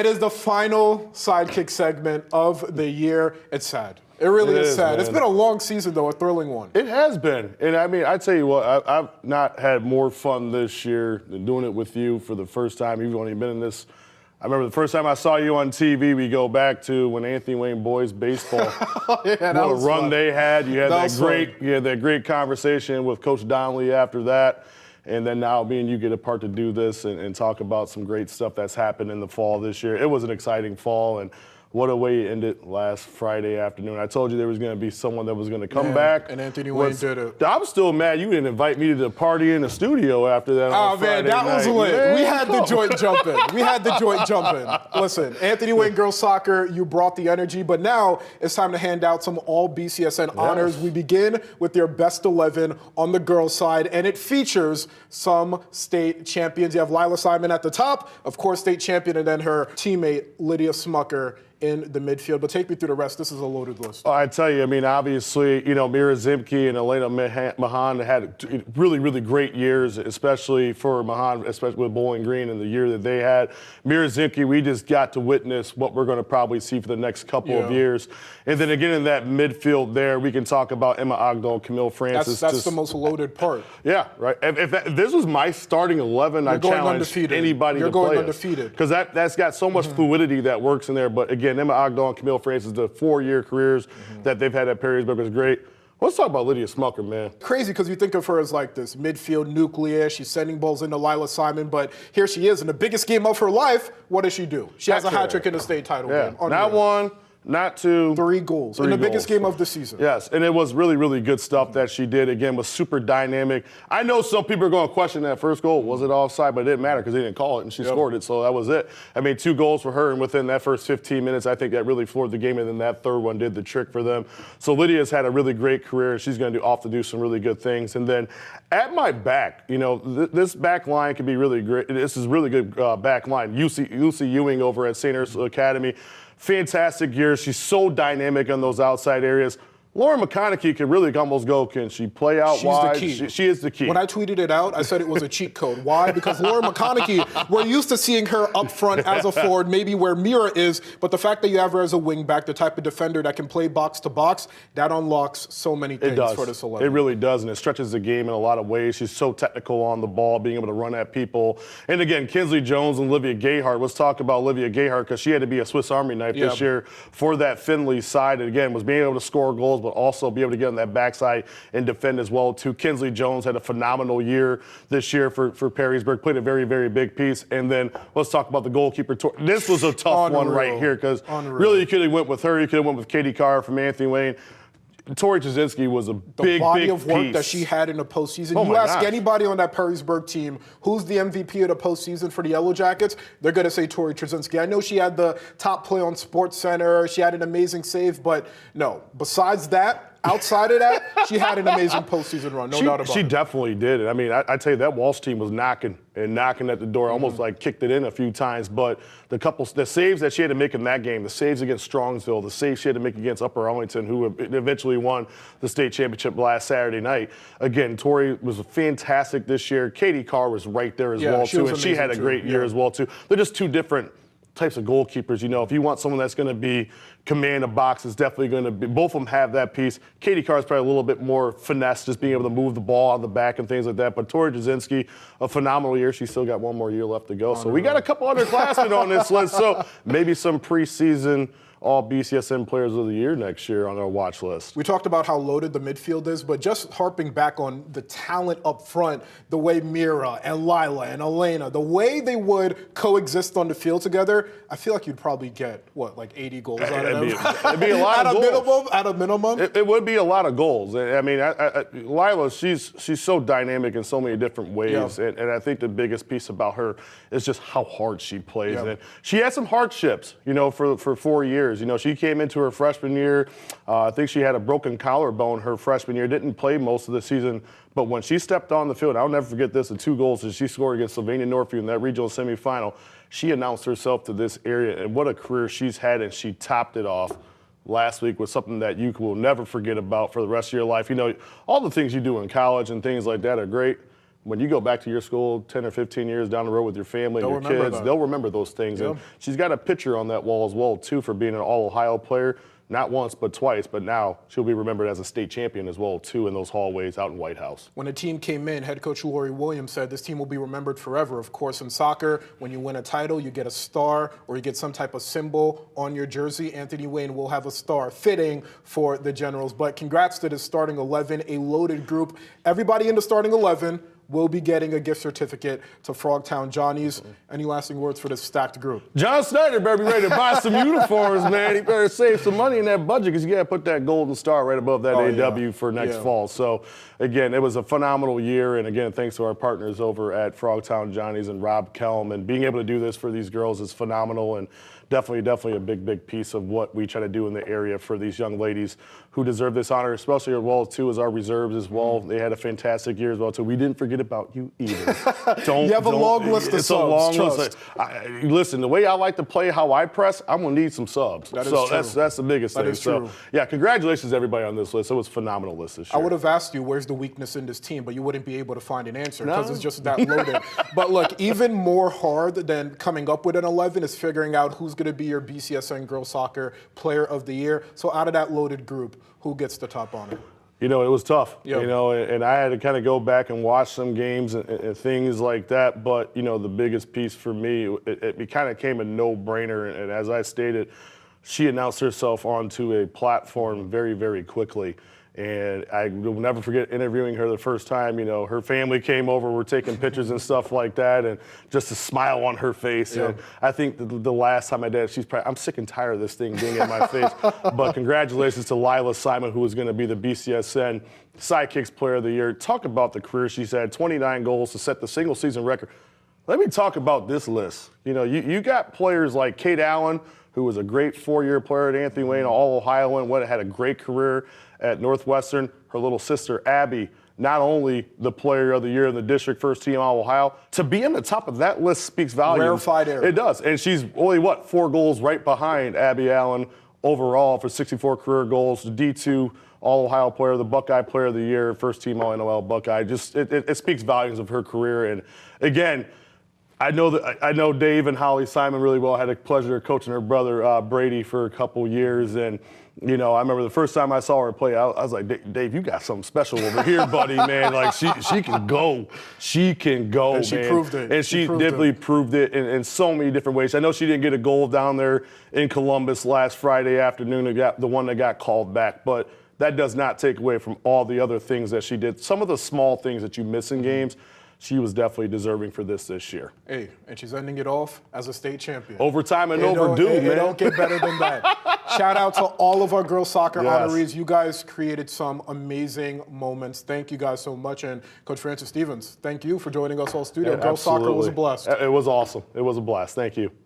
It is the final Sidekick segment of the year. It's sad. It really is sad. Man. It's been a long season, though, a thrilling one. It has been. And, I mean, I tell you what, I've not had more fun this year than doing it with you for the first time. You've only been in this. I remember the first time I saw you on TV, we go back to when Anthony Wayne boys baseball. Yeah, that what was a run fun. they had. You had that great conversation with Coach Donnelly after that. And then now me and you get a part to do this and talk about some great stuff that's happened in the fall this year. It was an exciting fall, and what a way it ended last Friday afternoon. I told you there was going to be someone that was going to come back. And Anthony Wayne did it. I'm still mad you didn't invite me to the party in the studio after that. Oh, man, that was lit. Man, we had the joint jumping. We had the joint jumping. Listen, Anthony Wayne Girls Soccer, you brought the energy, but now it's time to hand out some All-BCSN honors. We begin with their best 11 on the girls' side, and it features some state champions. You have Lila Simon at the top, of course, state champion, and then her teammate, Lydia Smucker, in the midfield. But take me through the rest. This is a loaded list. I tell you, I mean, obviously, Mira Zimke and Elena Mahan had really, really great years, especially for Mahan, especially with Bowling Green and the year that they had. Mira Zimke, we just got to witness what we're going to probably see for the next couple of years. And then again, in that midfield there, we can talk about Emma Ogdal, Camille Francis. That's the most loaded part. Yeah, right. If this was my starting 11, I challenge anybody to play. You're going undefeated. Because that's got so much fluidity that works in there. But again, Emma Ogdal and Camille Francis, the 4-year careers that they've had at Perrysburg was great. Let's talk about Lydia Smucker, man. Crazy because you think of her as like this midfield nucleus. She's sending balls into Lila Simon, but here she is in the biggest game of her life. What does she do? She has a hat trick in the state title game. Not one, not two. 3 goals in the biggest game of the season. Yes, and it was really, really good stuff that she did. Again, was super dynamic. I know some people are going to question that first goal. Was it offside? But it didn't matter because they didn't call it, and she scored it, so that was it. I mean, 2 goals for her, and within that first 15 minutes, I think that really floored the game, and then that third one did the trick for them. So Lydia's had a really great career, and she's going to do some really good things. And then at my back, this back line can be really great. This is really good back line. Lucy Ewing over at St. Ursula Academy. Fantastic year. She's so dynamic on those outside areas. Lauren McConaughey can really almost go, can she play out wide? She's the key. She is the key. When I tweeted it out, I said it was a cheat code. Why? Because Lauren McConaughey, we're used to seeing her up front as a forward, maybe where Mira is, but the fact that you have her as a wing back, the type of defender that can play box to box, that unlocks so many things for this 11. It really does, and it stretches the game in a lot of ways. She's so technical on the ball, being able to run at people. And again, Kinsley Jones and Olivia Gayhart. Let's talk about Olivia Gayhart because she had to be a Swiss Army knife this year for that Findlay side. And again, was being able to score goals, but also be able to get on that backside and defend as well, too. Kinsley Jones had a phenomenal year this year for Perrysburg, played a very, very big piece. And then let's talk about the goalkeeper. This was a tough one right here because really you could have went with her. You could have went with Katie Carr from Anthony Wayne. Tori Trzynski was a big body of work piece that she had in the postseason. You ask anybody on that Perrysburg team who's the MVP of the postseason for the Yellow Jackets, they're going to say Tori Trzynski. I know she had the top play on SportsCenter. She had an amazing save, but no. Besides that, outside of that, she had an amazing postseason run, no doubt about it. She definitely did. I mean, I tell you, that Walsh team was knocking at the door, almost like kicked it in a few times. But the saves that she had to make in that game, the saves against Strongsville, the saves she had to make against Upper Arlington, who eventually won the state championship last Saturday night. Again, Tori was fantastic this year. Katie Carr was right there as well, too, and she had a great year as well, too. They're just two different types of goalkeepers. If you want someone that's going to be command a box, it's definitely going to be. Both of them have that piece. Katie Carr is probably a little bit more finesse, just being able to move the ball on the back and things like that. But Tori Trzynski, a phenomenal year. She's still got one more year left to go. So we got a couple underclassmen on this list. So maybe some preseason All-BCSN Players of the Year next year on our watch list. We talked about how loaded the midfield is, but just harping back on the talent up front, the way Mira and Lila and Elena, the way they would coexist on the field together, I feel like you'd probably get, like 80 goals out of them? It'd be a lot of goals. At a minimum? It would be a lot of goals. I mean, Lila, she's so dynamic in so many different ways, and I think the biggest piece about her is just how hard she plays. And she had some hardships, for 4 years. She came into her freshman year. I think she had a broken collarbone her freshman year, didn't play most of the season. But when she stepped on the field, I'll never forget this, the 2 goals that she scored against Sylvania Northview in that regional semifinal, she announced herself to this area, and what a career she's had, and she topped it off last week with something that you will never forget about for the rest of your life. All the things you do in college and things like that are great. when you go back to your school 10 or 15 years down the road with your family and your kids, they'll remember those things. And she's got a picture on that wall as well, too, for being an All-Ohio player. Not once, but twice, but now she'll be remembered as a state champion as well, too, in those hallways out in White House. When the team came in, head coach Lori Williams said this team will be remembered forever. Of course, in soccer, when you win a title, you get a star or you get some type of symbol on your jersey. Anthony Wayne will have a star fitting for the Generals. But congrats to the starting 11, a loaded group. Everybody in the starting 11 will be getting a gift certificate to Frogtown Johnny's. Any lasting words for this stacked group? John Snyder better be ready to buy some uniforms, man. He better save some money in that budget because you got to put that golden star right above that AW for next fall. So, again, it was a phenomenal year. And, again, thanks to our partners over at Frogtown Johnny's and Rob Kelm. And being able to do this for these girls is phenomenal and definitely a big piece of what we try to do in the area for these young ladies who deserve this honor, especially as well, too, as our reserves as well. They had a fantastic year as well, too. We didn't forget about you either. You have a long list of subs. It's a long list. Listen, the way I like to play, how I press, I'm going to need some subs. That is true. That's the biggest thing. So, yeah, congratulations to everybody on this list. It was a phenomenal list this year. I would have asked you where's the weakness in this team, but you wouldn't be able to find an answer because it's just that loaded. But look, even more hard than coming up with an 11 is figuring out who's going to be your BCSN Girls Soccer Player of the Year. So out of that loaded group, who gets the top honor? You know, it was tough, you know, and I had to kind of go back and watch some games and things like that. But, you know, the biggest piece for me, it kind of came a no-brainer. And as I stated, she announced herself onto a platform very quickly. And I will never forget interviewing her the first time. You know, her family came over, we're taking pictures and stuff like that, and just a smile on her face. And I think the last time I did, she's probably, I'm sick and tired of this thing being in my face. But congratulations to Lila Simon, who is going to be the BCSN Sidekicks Player of the Year. Talk about the career she's had, 29 goals to set the single season record. Let me talk about this list. You know, you got players like Kate Allen, who was a great 4-year player at Anthony Wayne, All-Ohioan, had a great career at Northwestern. Her little sister, Abby, not only the Player of the Year in the district, first team All-Ohio, to be in the top of that list speaks volumes. Rarefied air. It does. And she's only, 4 goals right behind Abby Allen overall for 64 career goals, D2 All-Ohio Player, the Buckeye Player of the Year, first team All-NOL Buckeye. Just it speaks volumes of her career. And again, I know Dave and Holly Simon really well. I had the pleasure of coaching her brother Brady for a couple years, and you know, I remember the first time I saw her play, I was like, Dave, you got something special over here, buddy, man. Like she can go, and she man. Proved it. And she definitely proved it in so many different ways. I know she didn't get a goal down there in Columbus last Friday afternoon, the one that got called back, but that does not take away from all the other things that she did. Some of the small things that you miss in games, she was definitely deserving for this year. Hey, and she's ending it off as a state champion. Overtime and overdue, man. It don't get better than that. Shout out to all of our girls soccer honorees. You guys created some amazing moments. Thank you guys so much. And Coach Francis Stevens, thank you for joining us all studio. Girls soccer was a blast. It was awesome. It was a blast. Thank you.